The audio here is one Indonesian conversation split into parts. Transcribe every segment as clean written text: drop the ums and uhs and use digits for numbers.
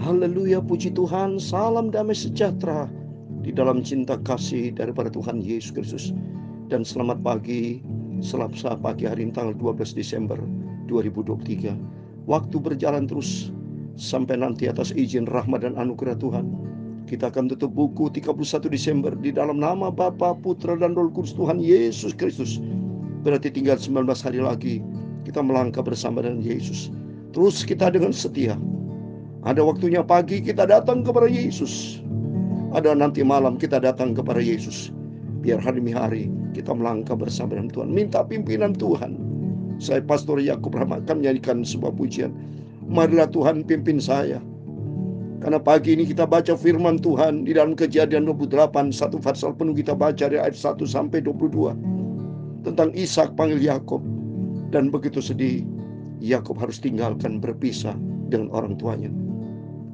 Haleluya, puji Tuhan, salam damai sejahtera di dalam cinta kasih daripada Tuhan Yesus Kristus. Dan selamat pagi, Selasa pagi hari ini tanggal 12 Desember 2023. Waktu berjalan terus sampai nanti atas izin rahmat dan anugerah Tuhan. Kita akan tutup buku 31 Desember di dalam nama Bapa, Putra, dan Roh Kudus Tuhan Yesus Kristus. Berarti tinggal 19 hari lagi kita melangkah bersama dengan Yesus. Terus kita dengan setia. Ada waktunya pagi kita datang kepada Yesus. Ada nanti malam kita datang kepada Yesus. Biar hari demi hari kita melangkah bersama dengan Tuhan. Minta pimpinan Tuhan. Saya Pastor Yakub Rahmat akan menyanyikan sebuah pujian. Marilah Tuhan pimpin saya. Karena pagi ini kita baca firman Tuhan di dalam Kejadian 28, satu pasal penuh kita baca dari ayat 1 sampai 22. Tentang Ishak panggil Yakub. Dan begitu sedih, Yakub harus tinggalkan berpisah dengan orang tuanya.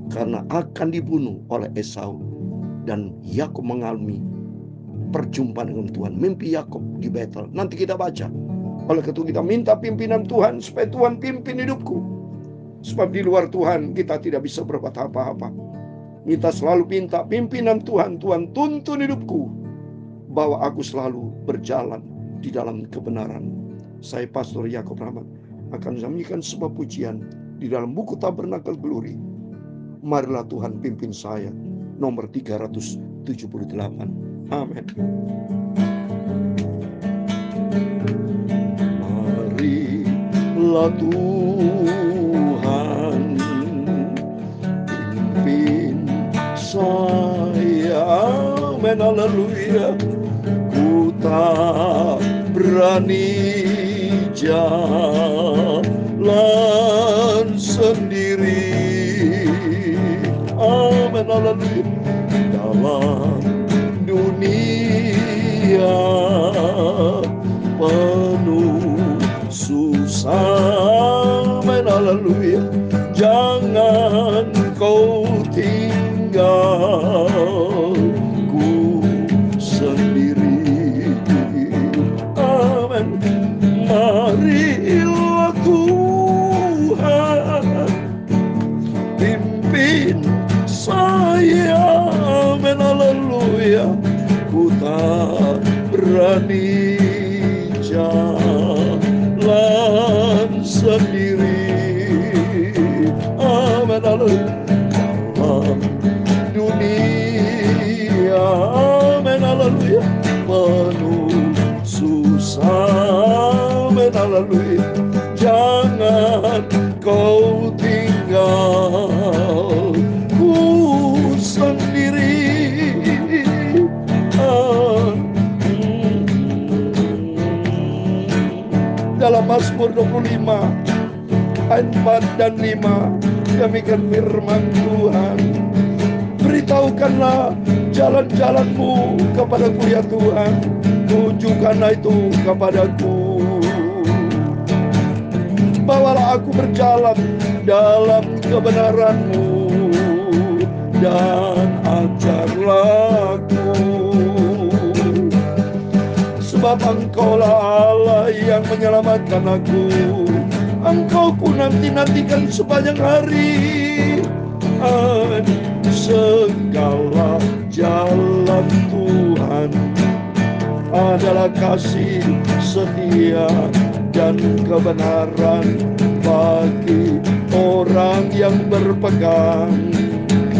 Karena akan dibunuh oleh Esau. Dan Yakub mengalami perjumpaan dengan Tuhan. Mimpi Yakub di Betel. Nanti kita baca. Oleh karena itu kita minta pimpinan Tuhan. Supaya Tuhan pimpin hidupku. Sebab di luar Tuhan kita tidak bisa berbuat apa-apa. Kita selalu minta pimpinan Tuhan. Tuhan tuntun hidupku. Bahwa aku selalu berjalan di dalam kebenaran. Saya Pastor Yakub Rahmat akan menyanyikan sebuah pujian di dalam buku Tabernakel Glory. Marilah Tuhan pimpin saya. Nomor 378. Amin. Marilah Tuhan pimpin saya. Amin. Haleluya. Ku tak berani jalan sendiri. Amin. Haleluya. Dalam dunia penuh susah. Amin. Haleluya. Jangan kau tinggal ku sendiri. Amin. Marilah Tuhan pimpin saya. Amin. Haleluya. Ku tak berani jalan sendiri. Amin. Haleluya. Dalam dunia, amin. Haleluya, penuh susah. Amin. Haleluya. Jangan kau tinggal sendiri. Dalam Mazmur 25 ayat 4 dan 5 demikian firman Tuhan. Beritahukanlah jalan-jalanmu kepadaku ya Tuhan. Tunjukkanlah itu kepadaku. Bawalah aku berjalan dalam kebenaran-Mu dan ajarlah aku. Sebab Engkaulah Allah yang menyelamatkan aku. Engkau ku nanti-nantikan sepanjang hari. Segala jalan Tuhan adalah kasih setia dan kebenaran bagi orang yang berpegang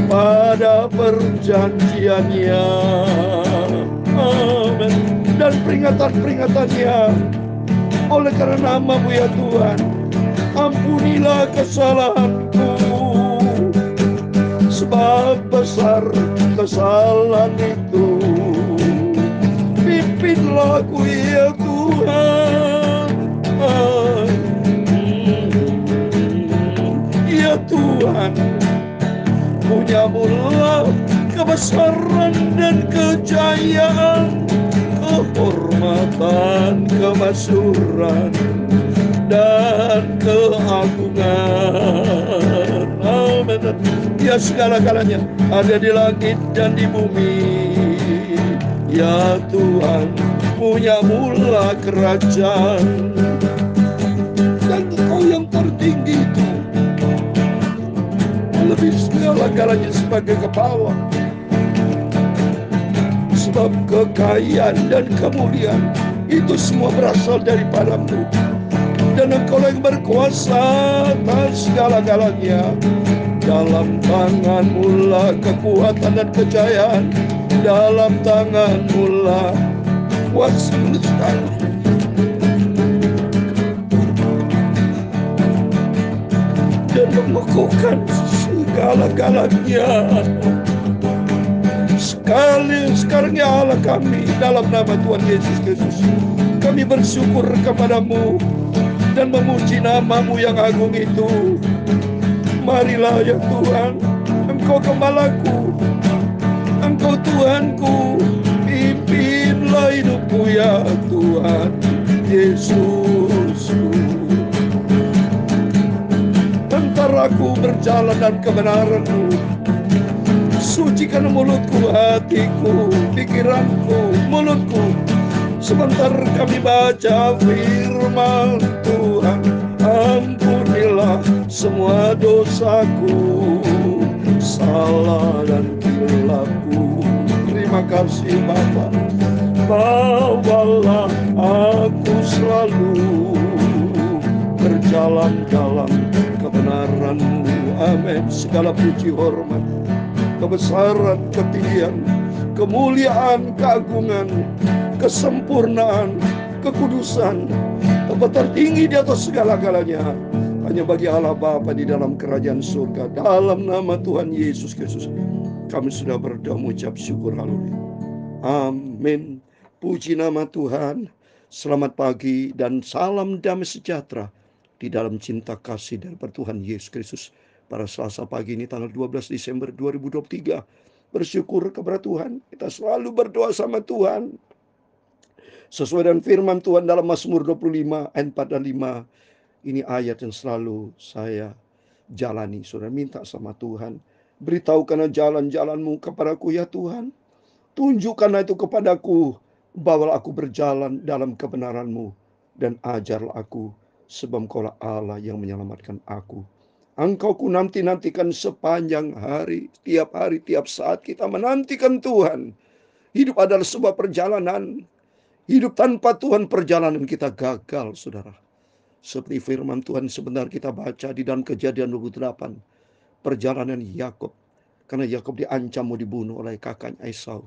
pada perjanjiannya. Amin. Dan peringatan-peringatannya. Oleh karena nama-Mu ya Tuhan, ampunilah kesalahanku. Sebab besar kesalahan itu. Pimpinlah aku ya Tuhan. Ya Tuhan, punya-Mulah kebesaran dan kejayaan, kehormatan, kemasyhuran, dan keagungan. Amin. Ya segala-galanya ada di langit dan di bumi. Ya Tuhan, punya-Mulah kerajaan. Dan Engkau yang tertinggi itu lebih segala-galanya sebagai kepala. Sebab kekayaan dan kemuliaan itu semua berasal daripadamu, dan Engkau yang berkuasa atas segala-galanya. Dalam tangan-Mu lah kekuatan dan kejayaan, dalam tangan-Mu lah kuasa dan mengukuhkan segala-galanya. Sekarang ya Allah kami, dalam nama Tuhan Yesus Kristus, kami bersyukur kepadamu dan memuji nama-Mu yang agung itu. Marilah ya Tuhan, Engkau Gembalaku, Engkau Tuhanku, pimpinlah hidupku ya Tuhan Yesusku. Antara aku berjalan dan kebenaran-Mu, sucikan mulutku, hatiku, pikiranku, mulutku. Sebentar kami baca firman Tuhan. Ampunilah semua dosaku, salah dan kilapku. Terima kasih Bapa. Bawalah aku selalu berjalan dalam kebenaran-Mu. Amin. Segala puji, hormat, kebesaran, ketinggian, kemuliaan, keagungan, kesempurnaan, kekudusan, tempat tertinggi di atas segala-galanya hanya bagi Allah Bapa di dalam kerajaan surga. Dalam nama Tuhan Yesus Kristus kami sudah berdoa mengucap syukur. Haleluya. Amin. Puji nama Tuhan. Selamat pagi dan salam damai sejahtera di dalam cinta kasih dari Tuhan Yesus Kristus. Pada Selasa pagi ini tanggal 12 Desember 2023, bersyukur kepada Tuhan. Kita selalu berdoa sama Tuhan sesuai dengan firman Tuhan dalam Mazmur 25 ayat 4 dan 5. Ini ayat yang selalu saya jalani. Saudara, minta sama Tuhan, beritahukanlah jalan-jalan-Mu kepadaku ya Tuhan. Tunjukkanlah itu kepadaku, bawalah aku berjalan dalam kebenaran-Mu, dan ajarlah aku, sebab Engkaulah Allah yang menyelamatkan aku. Engkau ku nanti-nantikan sepanjang hari, tiap saat kita menantikan Tuhan. Hidup adalah sebuah perjalanan. Hidup tanpa Tuhan, perjalanan kita gagal, saudara. Seperti firman Tuhan sebentar kita baca di dalam Kejadian 28. Perjalanan Yakub. Karena Yakub diancam mau dibunuh oleh kakaknya Esau.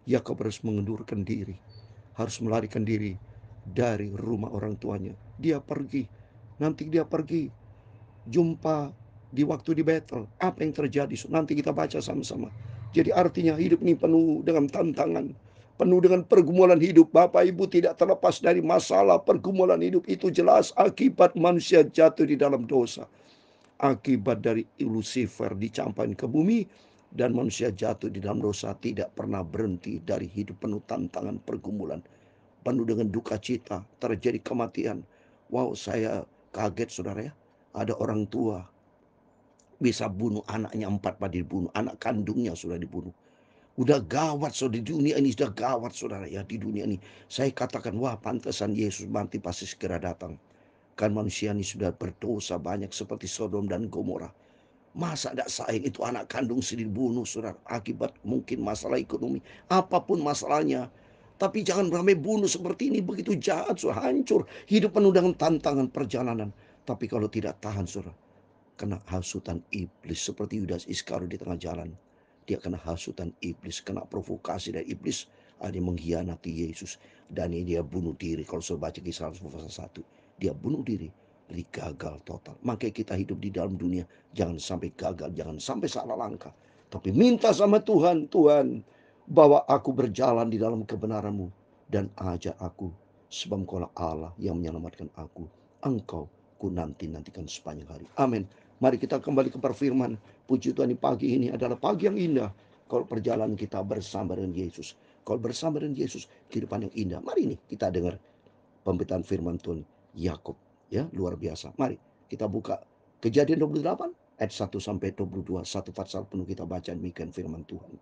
Yakub harus mengendurkan diri. Harus melarikan diri dari rumah orang tuanya. Dia pergi. Nanti dia pergi. Jumpa di waktu di Betel. Apa yang terjadi? Nanti kita baca sama-sama. Jadi artinya hidup ini penuh dengan tantangan, penuh dengan pergumulan hidup. Bapak Ibu tidak terlepas dari masalah pergumulan hidup itu, jelas akibat manusia jatuh di dalam dosa. Akibat dari Lucifer dicampakkan ke bumi dan manusia jatuh di dalam dosa, tidak pernah berhenti dari hidup penuh tantangan, pergumulan, penuh dengan duka cita, terjadi kematian. Wow, saya kaget saudara ya. Ada orang tua bisa bunuh anaknya 4 pada dibunuh, anak kandungnya sudah dibunuh. Udah gawat saudara, di dunia ini sudah gawat saudara ya. Di dunia ini saya katakan, wah pantesan Yesus mati pasti segera datang. Kan manusia ini sudah berdosa banyak seperti Sodom dan Gomora. Masa tidak sayang itu anak kandung sendiri dibunuh saudara, akibat mungkin masalah ekonomi, apapun masalahnya. Tapi jangan beramai bunuh seperti ini, begitu jahat, saudara, hancur. Hidup penuh dengan tantangan perjalanan. Tapi kalau tidak tahan saudara, kena hasutan iblis seperti Yudas Iskariot di tengah jalan. Dia kena hasutan iblis, kena provokasi dari iblis. Dia mengkhianati Yesus. Dan dia bunuh diri. Kalau saya baca Kisah pasal 1, dia bunuh diri. Jadi gagal total. Makanya kita hidup di dalam dunia, jangan sampai gagal, jangan sampai salah langkah. Tapi minta sama Tuhan, Tuhan, bawa aku berjalan di dalam kebenaran-Mu, dan ajar aku, sebab Engkaulah Allah yang menyelamatkan aku. Engkau ku nantikan sepanjang hari. Amin. Mari kita kembali ke perfirman. Puji Tuhan, di pagi ini adalah pagi yang indah. Kalau perjalanan kita bersama dengan Yesus. Kalau bersama dengan Yesus, kehidupan yang indah. Mari ini kita dengar pemberitaan firman Tuhan Yakub. Ya, luar biasa. Mari kita buka Kejadian 28 ayat 1 sampai 22. Satu pasal penuh kita baca demikian firman Tuhan.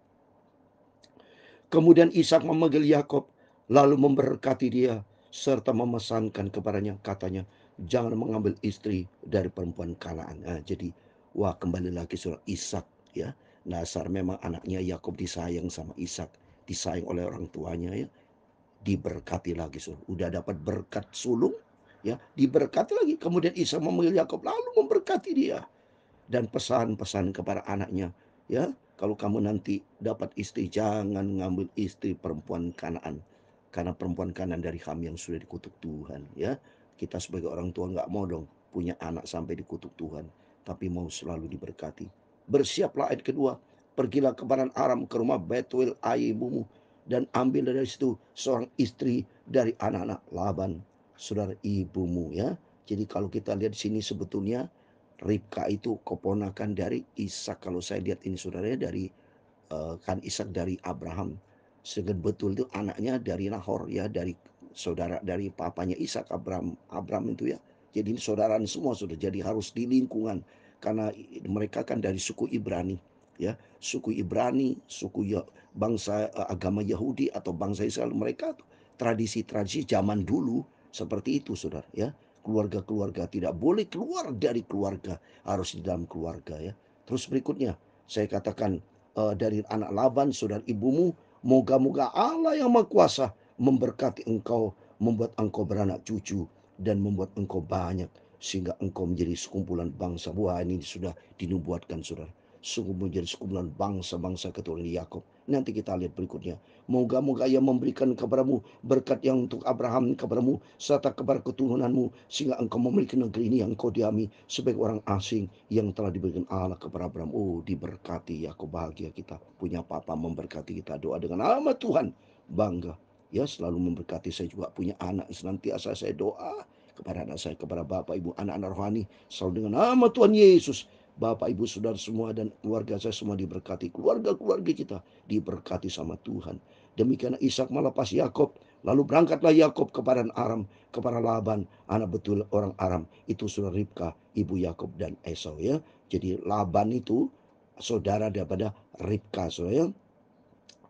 Kemudian Ishak memanggil Yakub, lalu memberkati dia serta memesankan kepadanya, katanya, jangan mengambil istri dari perempuan Kanaan. Nah, jadi Wah, kembali lagi saudara, Ishak ya. Dasar memang anaknya Yakub disayang sama Ishak, disayang oleh orang tuanya ya. Diberkati lagi saudara. Udah dapat berkat sulung ya, diberkati lagi. Kemudian Ishak memanggil Yakub lalu memberkati dia. Dan pesan-pesan kepada anaknya ya, kalau kamu nanti dapat istri, jangan ngambil istri perempuan Kanaan, karena perempuan Kanaan dari Ham yang sudah dikutuk Tuhan ya. Kita sebagai orang tua nggak mau dong punya anak sampai dikutuk Tuhan, tapi mau selalu diberkati. Bersiaplah, ayat kedua, pergilah ke Padan Aram, ke rumah Betuel ayah ibumu, dan ambil dari situ seorang istri dari anak-anak Laban, saudara ibumu ya. Jadi kalau kita lihat di sini sebetulnya Ribka itu keponakan dari Ishak. Kalau saya lihat ini saudaranya dari kan Ishak dari Abraham. Sedangkan betul itu anaknya dari Nahor ya, dari saudara dari papanya Ishak, Abraham itu ya. Jadi ini saudaraan semua sudah, jadi harus di lingkungan karena mereka kan dari suku Ibrani ya, suku Ibrani, bangsa agama Yahudi atau bangsa Israel, mereka tradisi-tradisi zaman dulu seperti itu saudara ya. Keluarga-keluarga tidak boleh keluar dari keluarga, harus di dalam keluarga ya. Terus berikutnya saya katakan dari anak Laban, saudara ibumu, moga-moga Allah yang Maha Kuasa memberkati engkau, membuat engkau beranak cucu, dan membuat engkau banyak, sehingga engkau menjadi sekumpulan bangsa. Wah, ini sudah dinubuatkan saudara. Sungguh menjadi sekumpulan bangsa-bangsa keturunan Yakub. Nanti kita lihat berikutnya. Moga-moga ia memberikan kepadamu berkat yang untuk Abraham kepadamu, serta kepada keturunanmu, sehingga engkau memiliki negeri ini yang engkau diami sebagai orang asing yang telah diberikan Allah kepada Abraham. Oh, diberkati ya, bahagia kita punya papa memberkati kita. Doa dengan nama Tuhan, bangga ya, selalu memberkati. Saya juga punya anak, senantiasa saya doa kepada anak saya, kepada bapak ibu anak-anak rohani, selalu dengan nama Tuhan Yesus. Bapak ibu saudara semua dan keluarga saya semua diberkati, keluarga-keluarga kita diberkati sama Tuhan. Demikian Ishak melepas Yakub, lalu berangkatlah Yakub ke Padan Aram, kepada Laban, anak betul orang Aram. Itu saudara Ribka, ibu Yakub dan Esau ya. Jadi Laban itu saudara daripada Ribka saudara ya.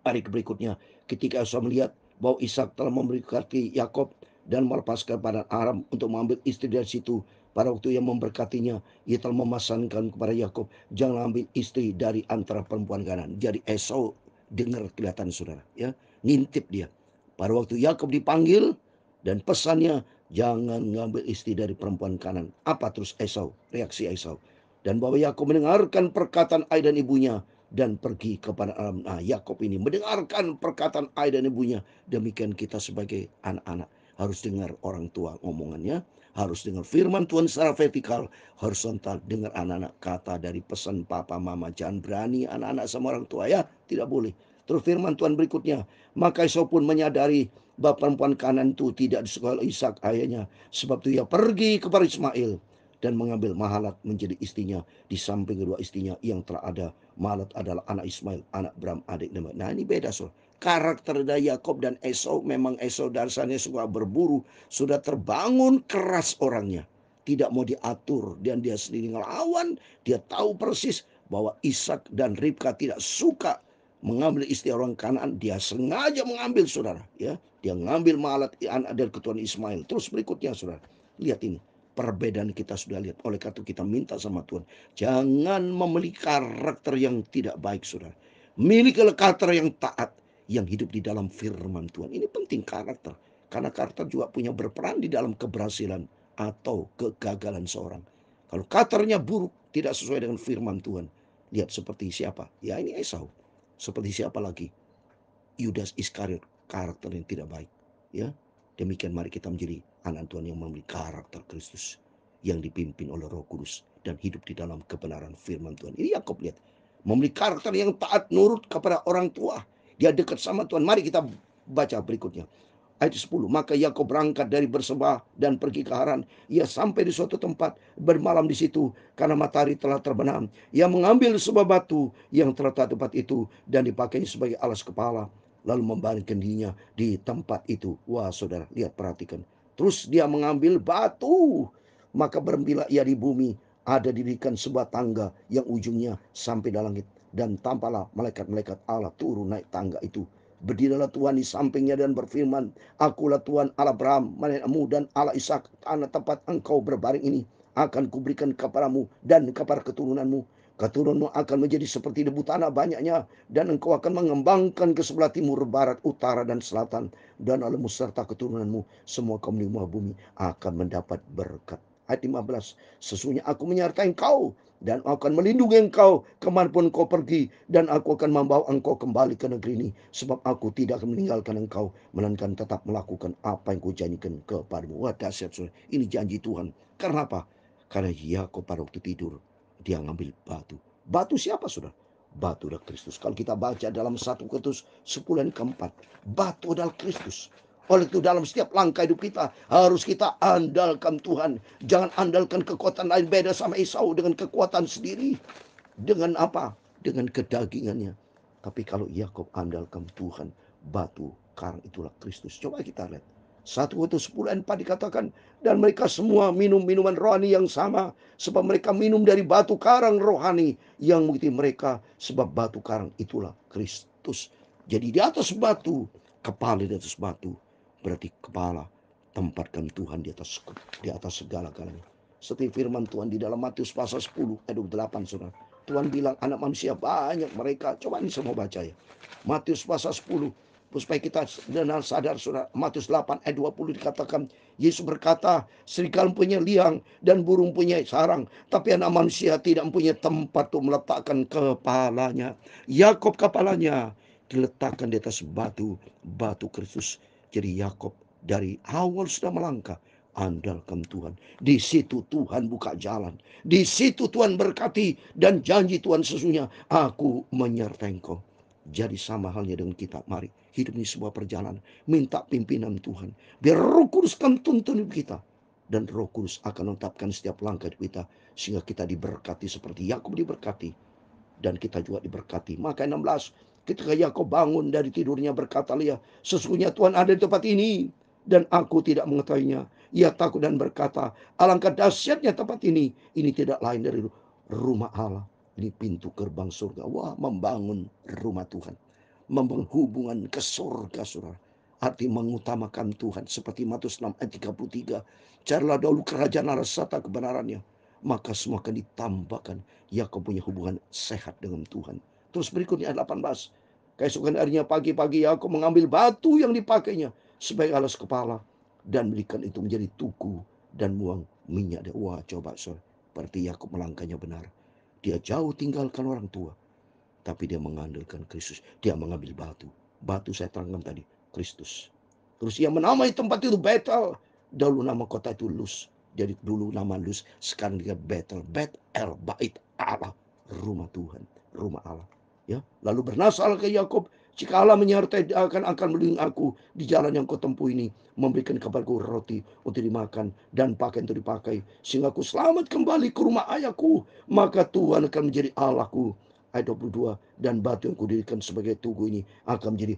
Hari berikutnya, ketika Esau melihat bahwa Ishak telah memberkati Yakub dan melepaskan Padan Aram untuk mengambil istri dari situ, pada waktu yang memberkatinya, ia telah memesankan kepada Yakub, jangan ambil istri dari antara perempuan kanan. Jadi Esau dengar, kelihatan saudara ya, ngintip dia. Pada waktu Yakub dipanggil dan pesannya, jangan ngambil istri dari perempuan kanan. Apa terus Esau? Reaksi Esau. Dan bahwa Yakub mendengarkan perkataan ayah dan ibunya dan pergi kepada alam. Nah, Yakub ini mendengarkan perkataan ayah dan ibunya. Demikian kita sebagai anak-anak harus dengar orang tua ngomongannya, harus dengar firman Tuhan secara vertikal, horizontal dengar anak-anak kata dari pesan papa mama. Jangan berani anak-anak sama orang tua ya, tidak boleh. Terus firman Tuhan berikutnya, maka Esau pun menyadari bahwa perempuan kanan itu tidak disukai oleh Ishak ayahnya, sebab itu ia pergi kepada Ismail dan mengambil Mahalat menjadi istrinya di samping kedua istrinya yang telah ada. Mahalat adalah anak Ismail, anak Abraham, adik Nebat. Nah, ini beda so. Karakter dari Yakob dan Esau, memang Esau dasarnya suka berburu, sudah terbangun keras orangnya, tidak mau diatur, dan dia sendiri ngelawan. Dia tahu persis bahwa Ishak dan Ribka tidak suka mengambil istri orang Kanaan. Dia sengaja mengambil saudara ya, dia mengambil Mahalat anak dari keturunan Ismail. Terus berikutnya saudara, lihat ini perbedaan kita sudah lihat. Oleh karena itu kita minta sama Tuhan, jangan memiliki karakter yang tidak baik saudara. Milikilah karakter yang taat, yang hidup di dalam firman Tuhan. Ini penting karakter, karena karakter juga punya berperan di dalam keberhasilan atau kegagalan seorang. Kalau karakternya buruk, tidak sesuai dengan firman Tuhan, lihat seperti siapa? Ya, ini Esau. Seperti siapa lagi? Yudas Iskariot, karakter yang tidak baik ya. Demikian mari kita menjadi anak Tuhan yang memiliki karakter Kristus, yang dipimpin oleh Roh Kudus dan hidup di dalam kebenaran firman Tuhan. Ini Yakub lihat, memiliki karakter yang taat nurut kepada orang tua. Dia dekat sama Tuhan. Mari kita baca berikutnya. Ayat 10, maka Yakub berangkat dari Berseba dan pergi ke Haran. Ia sampai di suatu tempat, bermalam di situ karena matahari telah terbenam. Ia mengambil sebuah batu yang terletak tempat itu dan dipakainya sebagai alas kepala, lalu membaringkan dirinya di tempat itu. Wah saudara, lihat, perhatikan. Terus dia mengambil batu, maka berhentilah ia di bumi. Ada didirikan sebuah tangga yang ujungnya sampai dalam langit, dan tampaklah malaikat-malaikat Allah turun naik tangga itu. Berdirilah Tuhan di sampingnya dan berfirman, akulah Tuhan Allah Abraham, nenekmu dan Allah Ishak, tanah tempat engkau berbaring ini akan kuberikan kepadamu dan kepada keturunanmu. Keturunanmu akan menjadi seperti debu tanah banyaknya, dan engkau akan mengembangkan ke sebelah timur, barat, utara, dan selatan. Dan olehmu serta keturunanmu, semua kaum di muka bumi akan mendapat berkat. Ayat 15, sesungguhnya aku menyertai engkau, dan aku akan melindungi engkau kemanapun engkau pergi, dan aku akan membawa engkau kembali ke negeri ini, sebab aku tidak akan meninggalkan engkau, melainkan tetap melakukan apa yang kujanjikan kepadamu. Wah, dahsyat, saudara. Ini janji Tuhan. Karena apa? Karena Yakub pada waktu tidur, dia ngambil batu. Batu siapa, saudara? Batu adalah Kristus. Kalau kita baca dalam 1 Korintus 10 ayat keempat, batu adalah Kristus. Oleh itu dalam setiap langkah hidup kita harus kita andalkan Tuhan. Jangan andalkan kekuatan lain. Beda sama Esau dengan kekuatan sendiri. Dengan apa? Dengan kedagingannya. Tapi kalau Yakub andalkan Tuhan, batu karang itulah Kristus. Coba kita lihat. 1 Korintus 10 ayat 4 dikatakan, dan mereka semua minum minuman rohani yang sama, sebab mereka minum dari batu karang rohani yang mengikuti mereka, sebab batu karang itulah Kristus. Jadi di atas batu, kepala di atas batu, berarti kepala tempatkan Tuhan di atas segala-galanya. Seperti firman Tuhan di dalam Matius pasal 10 ayat 28, saudara. Tuhan bilang anak manusia banyak mereka. Coba ini semua baca ya. Matius pasal 10. Supaya kita sadar, saudara. Matius 8 ayat 20 dikatakan, Yesus berkata, serigala punya liang dan burung punya sarang, tapi anak manusia tidak mempunyai tempat untuk meletakkan kepalanya. Yakub kepalanya diletakkan di atas batu Kristus. Jadi Yakub dari awal sudah melangkah, andalkan Tuhan. Di situ Tuhan buka jalan. Di situ Tuhan berkati, dan janji Tuhan sesungguhnya, aku menyertai engkau. Jadi sama halnya dengan kita. Mari, hidup ini sebuah perjalanan. Minta pimpinan Tuhan. Biar Roh Kudus kan tuntun hidup kita. Dan Roh Kudus akan menetapkan setiap langkah hidup kita. Sehingga kita diberkati seperti Yakub diberkati. Dan kita juga diberkati. Maka 16, ketika Yakub bangun dari tidurnya, berkata dia, sesungguhnya Tuhan ada di tempat ini, dan aku tidak mengetahuinya. Ia takut dan berkata, alangkah dahsyatnya tempat ini. Ini tidak lain dari rumah Allah. Ini pintu gerbang surga. Wah, membangun rumah Tuhan. Membangun hubungan ke surga, saudara. Arti mengutamakan Tuhan. Seperti Matius 6 ayat 33. Carilah dahulu kerajaan Allah serta kebenarannya, maka semua akan ditambahkan. Yakub punya hubungan sehat dengan Tuhan. Terus berikutnya ayat 18. Keesokan harinya pagi-pagi Yakub mengambil batu yang dipakainya sebagai alas kepala, dan berikan itu menjadi tugu dan buang minyak. Wah, coba saudara. Berarti Yakub melangkahnya benar. Dia jauh tinggalkan orang tua, tapi dia mengandalkan Kristus. Dia mengambil batu. Batu saya terangkan tadi, Kristus. Terus ia menamai tempat itu Betel. Dahulu nama kota itu Luz. Jadi dulu nama Luz, sekarang dia Betel. Betel, bait Allah, rumah Tuhan, rumah Allah. Ya, lalu bernasal ke Yakub, jika Allah menyertai, akan melindungi aku di jalan yang kau tempuh ini, memberikan kepadaku roti untuk dimakan dan pakaian untuk dipakai, sehingga aku selamat kembali ke rumah ayahku. Maka Tuhan akan menjadi Allahku. Ayat 22, dan batu yang kudirikan sebagai tugu ini akan menjadi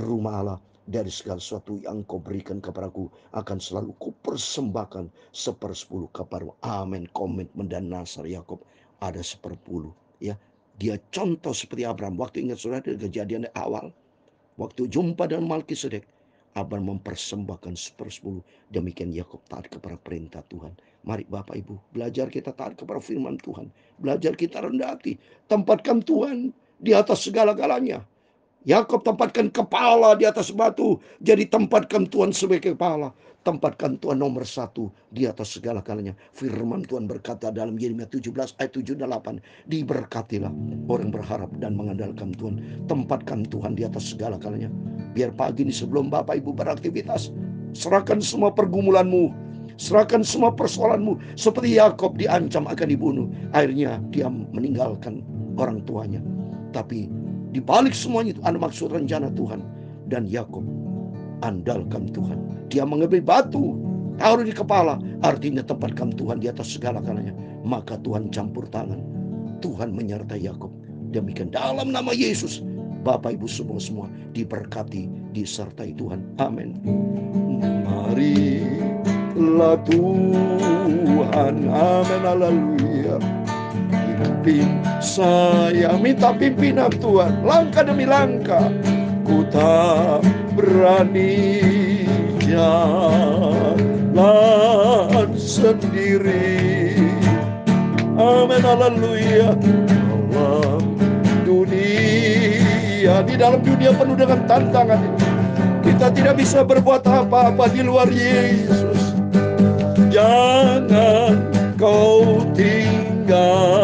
rumah Allah. Dari segala sesuatu yang kau berikan kepadaku akan selalu kupersembahkan 1/10 kepadamu. Amin. Komitmen dan nasar Yakub ada 1/10. Ya, dia contoh seperti Abraham. Waktu ingat saudara kejadian awal, waktu jumpa dengan Melkisedek, Abraham mempersembahkan 1/10. Demikian Yakub taat kepada perintah Tuhan. Mari Bapak Ibu, belajar kita taat kepada firman Tuhan. Belajar kita rendah hati. Tempatkan Tuhan di atas segala-galanya. Yakub tempatkan kepala di atas batu. Jadi tempatkan Tuhan sebagai kepala. Tempatkan Tuhan nomor 1 di atas segala-galanya. Firman Tuhan berkata dalam Yeremia 17 ayat 7 dan 8. Diberkatilah orang berharap dan mengandalkan Tuhan. Tempatkan Tuhan di atas segala-galanya. Biar pagi ini sebelum Bapak Ibu beraktivitas, serahkan semua pergumulanmu. Serahkan semua persoalanmu. Seperti Yakub diancam akan dibunuh. Akhirnya dia meninggalkan orang tuanya. Tapi di balik semuanya itu ada maksud rencana Tuhan. Dan Yakub andalkan Tuhan. Dia mengambil batu, taruh di kepala. Artinya tempatkan Tuhan di atas segala-galanya. Maka Tuhan campur tangan. Tuhan menyertai Yakub. Demikian dalam nama Yesus, Bapak Ibu semua diberkati, disertai Tuhan. Amin. Marilah Tuhan. Amin. Haleluya. Saya minta pimpinan Tuhan, langkah demi langkah. Ku tak berani jalan sendiri. Amin, haleluya. Dalam dunia, di dalam dunia penuh dengan tantangan ini, kita tidak bisa berbuat apa-apa di luar Yesus. Jangan kau tinggalku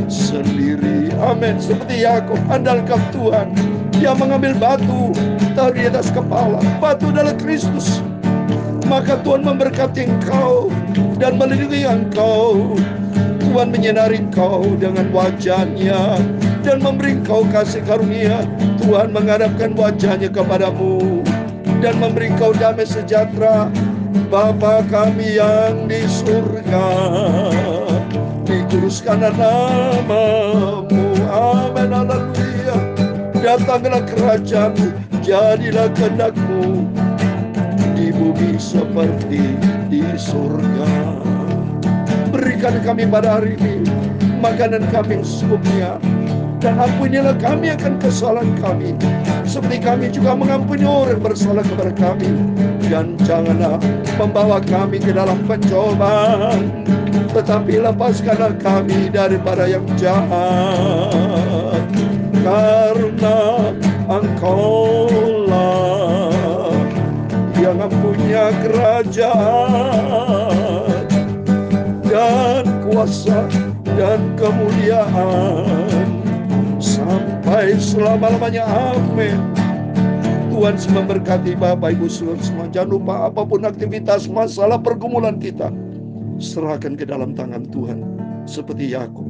sendiri. Amin. Seperti Yakub, andalkan Tuhan. Dia mengambil batu, taruh di atas kepala. Batu adalah Kristus. Maka Tuhan memberkati engkau dan melindungi engkau. Tuhan menyinari engkau dengan wajah-Nya dan memberi engkau kasih karunia. Tuhan menghadapkan wajah-Nya kepadamu dan memberi engkau damai sejahtera. Bapa kami yang di surga, dikuduskanlah nama-Mu. Amin, haleluya. Datanglah kerajaan-Mu, jadilah kehendak-Mu di bumi seperti di surga. Berikan kami pada hari ini makanan kami yang secukupnya, dan ampunilah kami akan kesalahan kami, seperti kami juga mengampuni orang yang bersalah kepada kami. Dan janganlah membawa kami ke dalam pencobaan, tetapi lepaskanlah kami daripada yang jahat. Karena Engkau-Lah yang mempunyai kerajaan dan kuasa dan kemuliaan sampai selama-lamanya. Amin. Tuhan memberkati Bapak Ibu semua. Jangan lupa apapun aktivitas, masalah, pergumulan kita, serahkan ke dalam tangan Tuhan. Seperti Yakub,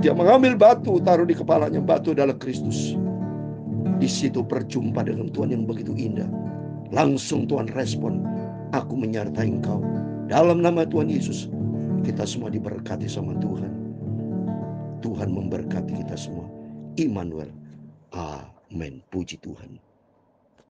dia mengambil batu, taruh di kepalanya. Batu adalah Kristus. Di situ berjumpa dengan Tuhan yang begitu indah. Langsung Tuhan respon, aku menyertai engkau. Dalam nama Tuhan Yesus, kita semua diberkati sama Tuhan. Tuhan memberkati kita semua. Immanuel. Amin. Puji Tuhan.